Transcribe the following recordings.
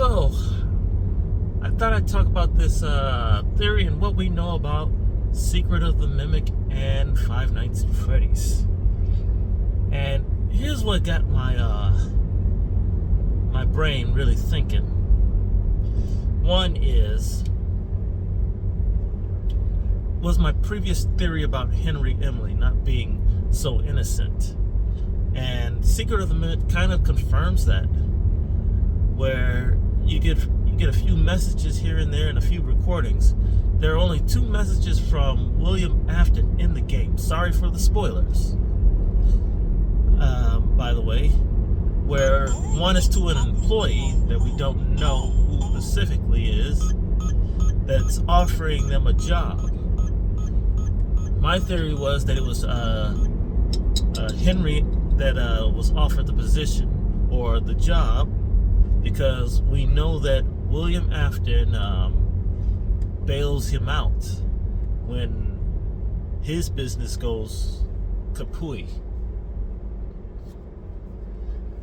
So, I thought I'd talk about this theory and what we know about Secret of the Mimic and Five Nights at Freddy's. And here's what got my brain really thinking. One was my previous theory about Henry Emily not being so innocent. And Secret of the Mimic kind of confirms that, where you get a few messages here and there and a few recordings. There are only 2 messages from William Afton in the game. Sorry for the spoilers, by the way, where one is to an employee that we don't know who specifically is, that's offering them a job. My theory was that it was Henry that was offered the position or the job, because we know that William Afton bails him out when his business goes kapooey.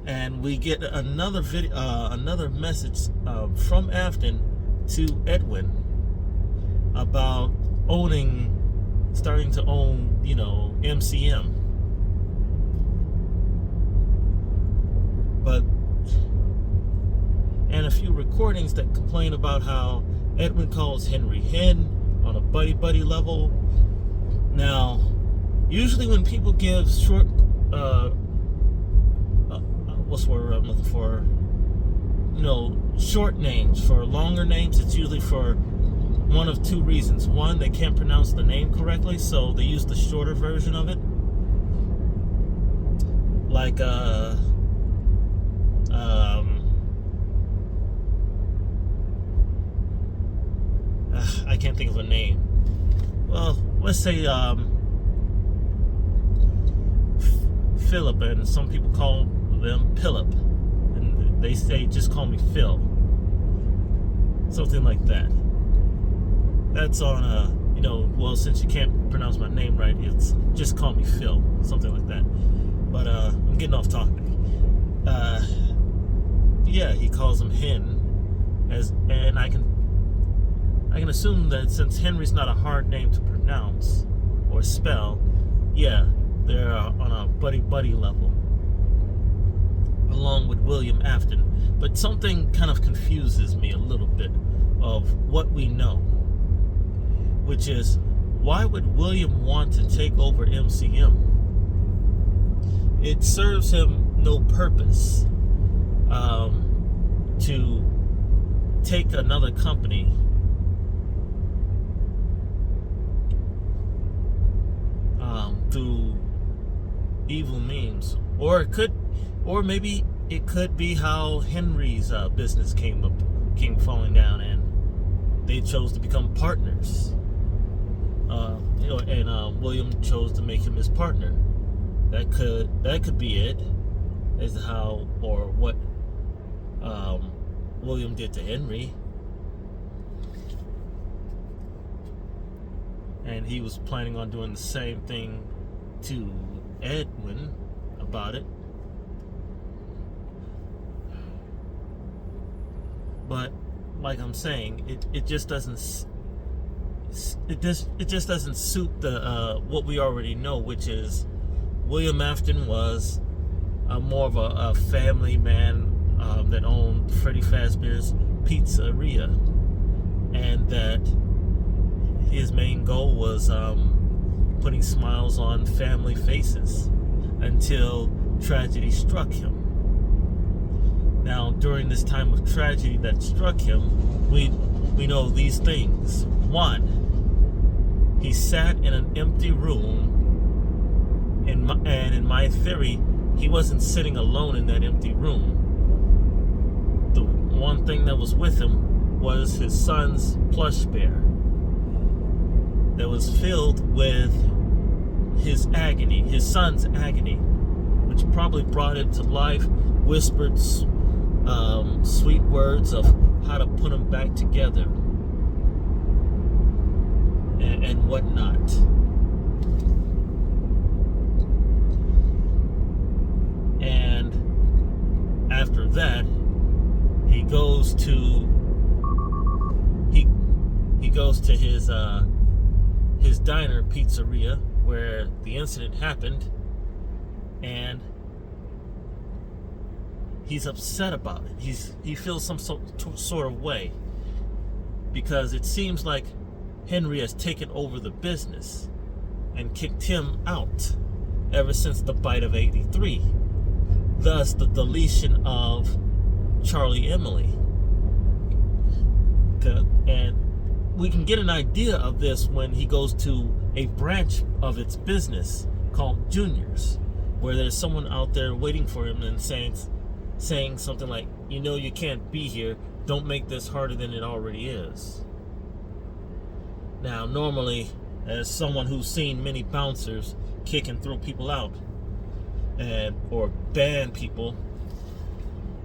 And we get another message from Afton to Edwin about starting to own, MCM. And a few recordings that complain about how Edwin calls Henry Hen on a buddy level. Now, usually when people give short, what's the word I'm looking for? Short names for longer names, it's usually for one of 2 reasons. One, they can't pronounce the name correctly, so they use the shorter version of it. Like, I can't think of a name. Well, let's say Philip, and some people call them Philip, and they say just call me Phil, something like that. That's on well, since you can't pronounce my name right, it's just call me Phil, something like that. But I'm getting off topic. Yeah, he calls him Hen, and I can assume that since Henry's not a hard name to pronounce or spell, yeah, they're on a buddy level, along with William Afton. But something kind of confuses me a little bit of what we know, which is, why would William want to take over MCM? It serves him no purpose to take another company through evil means, or maybe it could be how Henry's business came falling down, and they chose to become partners. And William chose to make him his partner. That could be it, as to how or what William did to Henry. And he was planning on doing the same thing to Edwin about it. But like I'm saying, it just doesn't suit the what we already know, which is William Afton was more of a family man that owned Freddy Fazbear's Pizzeria, and that his main goal was putting smiles on family faces until tragedy struck him. Now, during this time of tragedy that struck him, we know these things. One, he sat in an empty room, and in my theory, he wasn't sitting alone in that empty room. The one thing that was with him was his son's plush bear that was filled with his son's agony, which probably brought it to life, whispered sweet words of how to put them back together and whatnot. And after that, he goes to his diner pizzeria where the incident happened, and he's upset about it. He feels some sort of way because it seems like Henry has taken over the business and kicked him out ever since the bite of 83. Thus, the deletion of Charlie Emily. And we can get an idea of this when he goes to a branch of its business called Junior's, where there's someone out there waiting for him and saying something like, you know, you can't be here. Don't make this harder than it already is. Now, normally, as someone who's seen many bouncers kick and throw people out or ban people,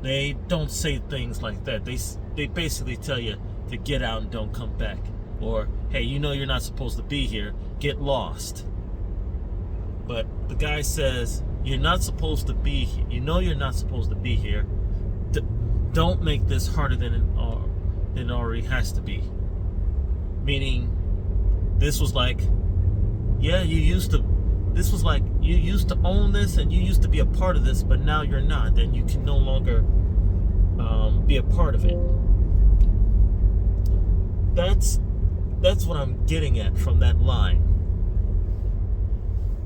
they don't say things like that. They basically tell you to get out and don't come back. Or, hey, you know you're not supposed to be here. Get lost. But the guy says, you're not supposed to be here. You know you're not supposed to be here. Don't make this harder than it already has to be. Meaning, this was like, yeah, you used to own this and you used to be a part of this, but now you're not, and you can no longer be a part of it. That's what I'm getting at from that line.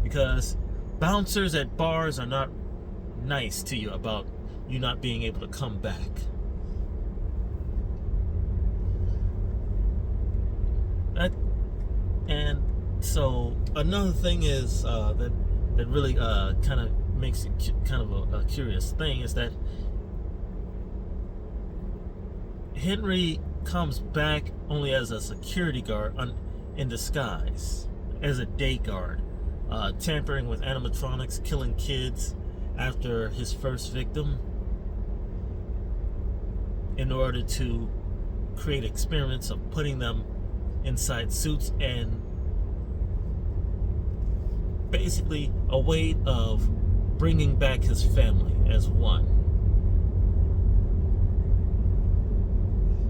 Because bouncers at bars are not nice to you about you not being able to come back. And so another thing is that really kind of makes it kind of a curious thing is that Henry comes back only as a security guard in disguise, as a day guard, tampering with animatronics, killing kids after his first victim in order to create experiments of putting them inside suits, and basically a way of bringing back his family as one.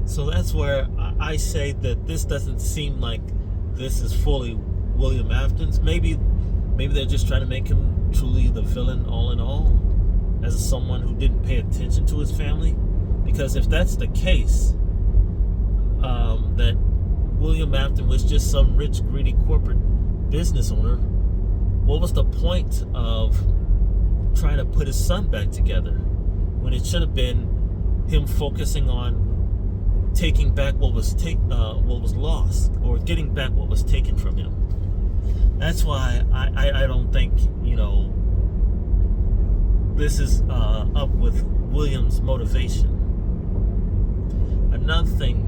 So that's where I say that this doesn't seem like this is fully William Afton's. Maybe they're just trying to make him truly the villain all in all, as someone who didn't pay attention to his family. Because if that's the case, that William Afton was just some rich, greedy corporate business owner, what was the point of trying to put his son back together when it should have been him focusing on taking back what was lost, or getting back what was taken from him? That's why I don't think, this is up with William's motivation. Another thing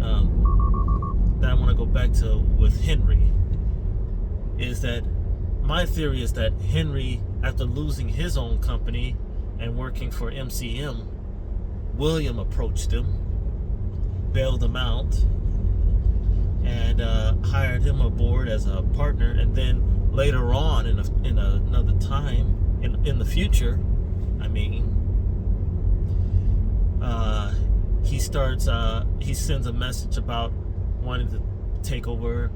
that I want to go back to with Henry is that my theory is that Henry, after losing his own company and working for MCM, William approached him, bailed him out, and hired him aboard as a partner. And then later on, in another time, in the future, he sends a message about wanting to take over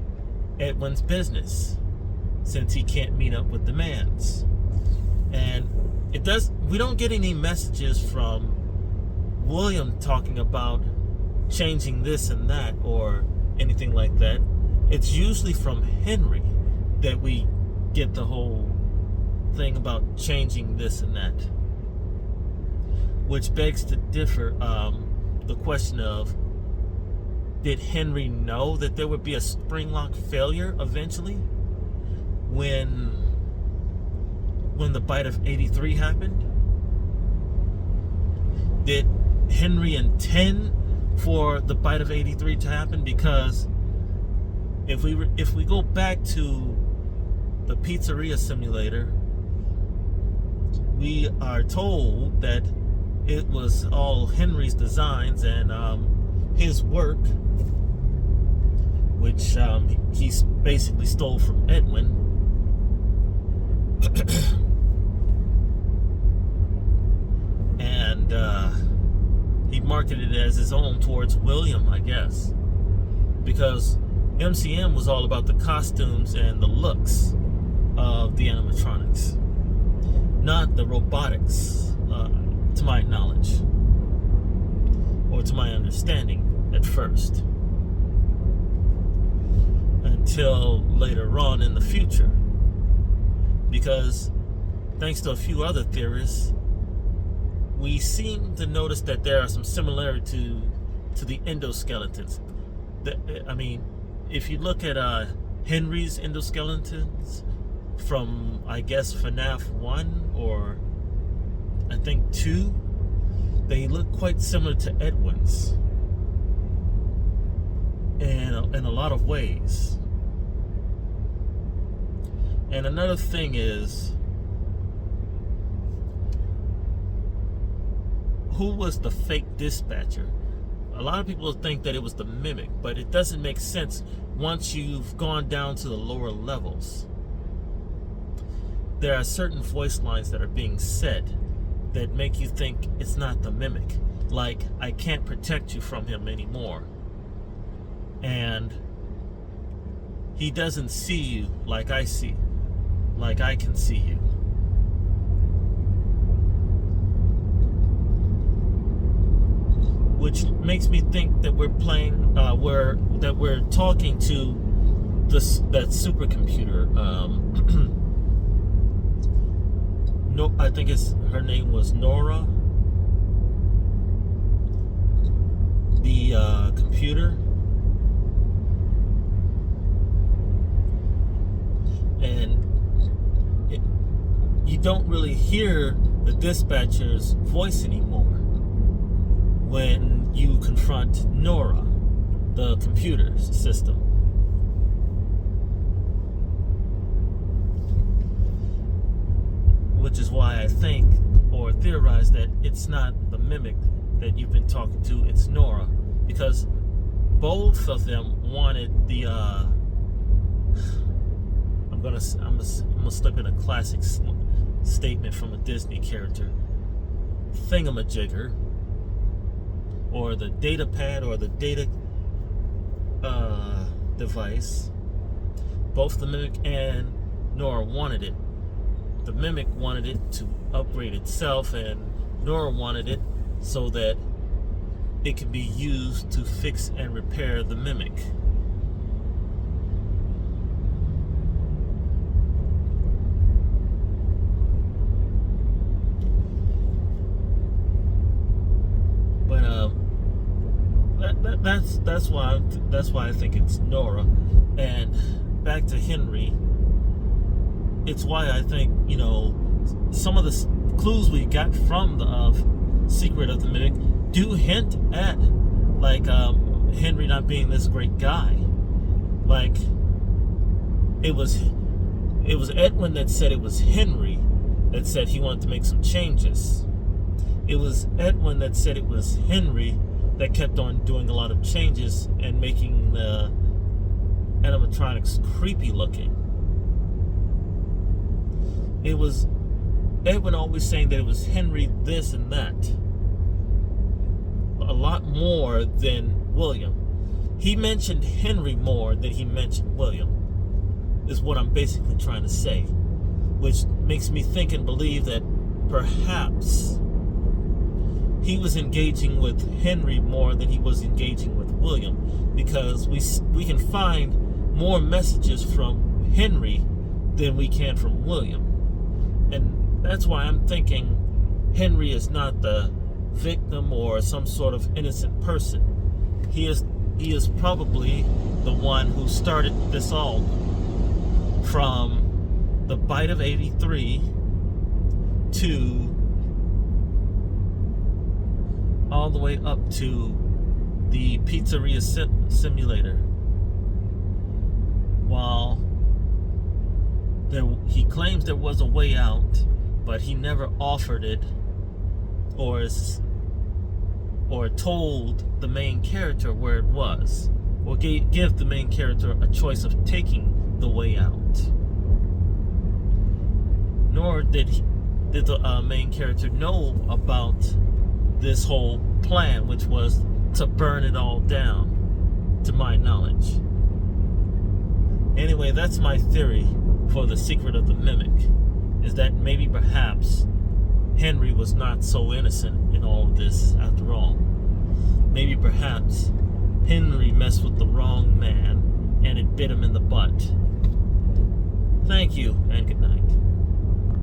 Edwin's business since he can't meet up with demands. And we don't get any messages from William talking about changing this and that or anything like that. It's usually from Henry that we get the whole thing about changing this and that, which begs to differ the question of, did Henry know that there would be a spring lock failure eventually when the bite of 83 happened? Did Henry intend for the bite of 83 to happen? Because if we go back to the pizzeria simulator, we are told that it was all Henry's designs and his work, which he basically stole from Edwin. And he marketed it as his own towards William, I guess, because MCM was all about the costumes and the looks of the animatronics, not the robotics, to my knowledge, or to my understanding at first, until later on in the future. Because thanks to a few other theorists, we seem to notice that there are some similarity to the endoskeletons. I mean, if you look at Henry's endoskeletons from, I guess, FNAF 1 or I think 2, they look quite similar to Edwin's in a lot of ways. And another thing is, who was the fake dispatcher? A lot of people think that it was the Mimic, but it doesn't make sense once you've gone down to the lower levels. There are certain voice lines that are being said that make you think it's not the Mimic. Like, I can't protect you from him anymore. And he doesn't see you like I see, like I can see you. Which makes me think that we're playing, that we're talking to that supercomputer. No, I think her name was Nora, the computer, and you don't really hear the dispatcher's voice anymore when you confront Nora, the computer system. Which is why I think or theorize that it's not the Mimic that you've been talking to, it's Nora. Because both of them wanted the I'm gonna slip in a classic statement from a Disney character, thingamajigger, or the data pad, or the data device. Both the Mimic and Nora wanted it. The Mimic wanted it to upgrade itself, and Nora wanted it so that it could be used to fix and repair the Mimic. That's why I think it's Nora. And back to Henry, it's why I think, you know, some of the clues we got from the Secret of the Mimic do hint at, like, Henry not being this great guy. Like, it was Edwin that said it was Henry that said he wanted to make some changes. It was Edwin that said it was Henry that kept on doing a lot of changes and making the animatronics creepy looking. It was Edwin always saying that it was Henry this and that. A lot more than William. He mentioned Henry more than he mentioned William, is what I'm basically trying to say. Which makes me think and believe that perhaps he was engaging with Henry more than he was engaging with William, because we can find more messages from Henry than we can from William. And that's why I'm thinking Henry is not the victim or some sort of innocent person. He is probably the one who started this all, from the bite of 83 to all the way up to the pizzeria simulator. While he claims there was a way out, but he never offered it or told the main character where it was, or give the main character a choice of taking the way out. Nor did the main character know about this whole plan, which was to burn it all down, to my knowledge. Anyway, that's my theory for the secret of the mimic, is that maybe perhaps Henry was not so innocent in all of this after all. Maybe perhaps Henry messed with the wrong man and it bit him in the butt. Thank you and good night.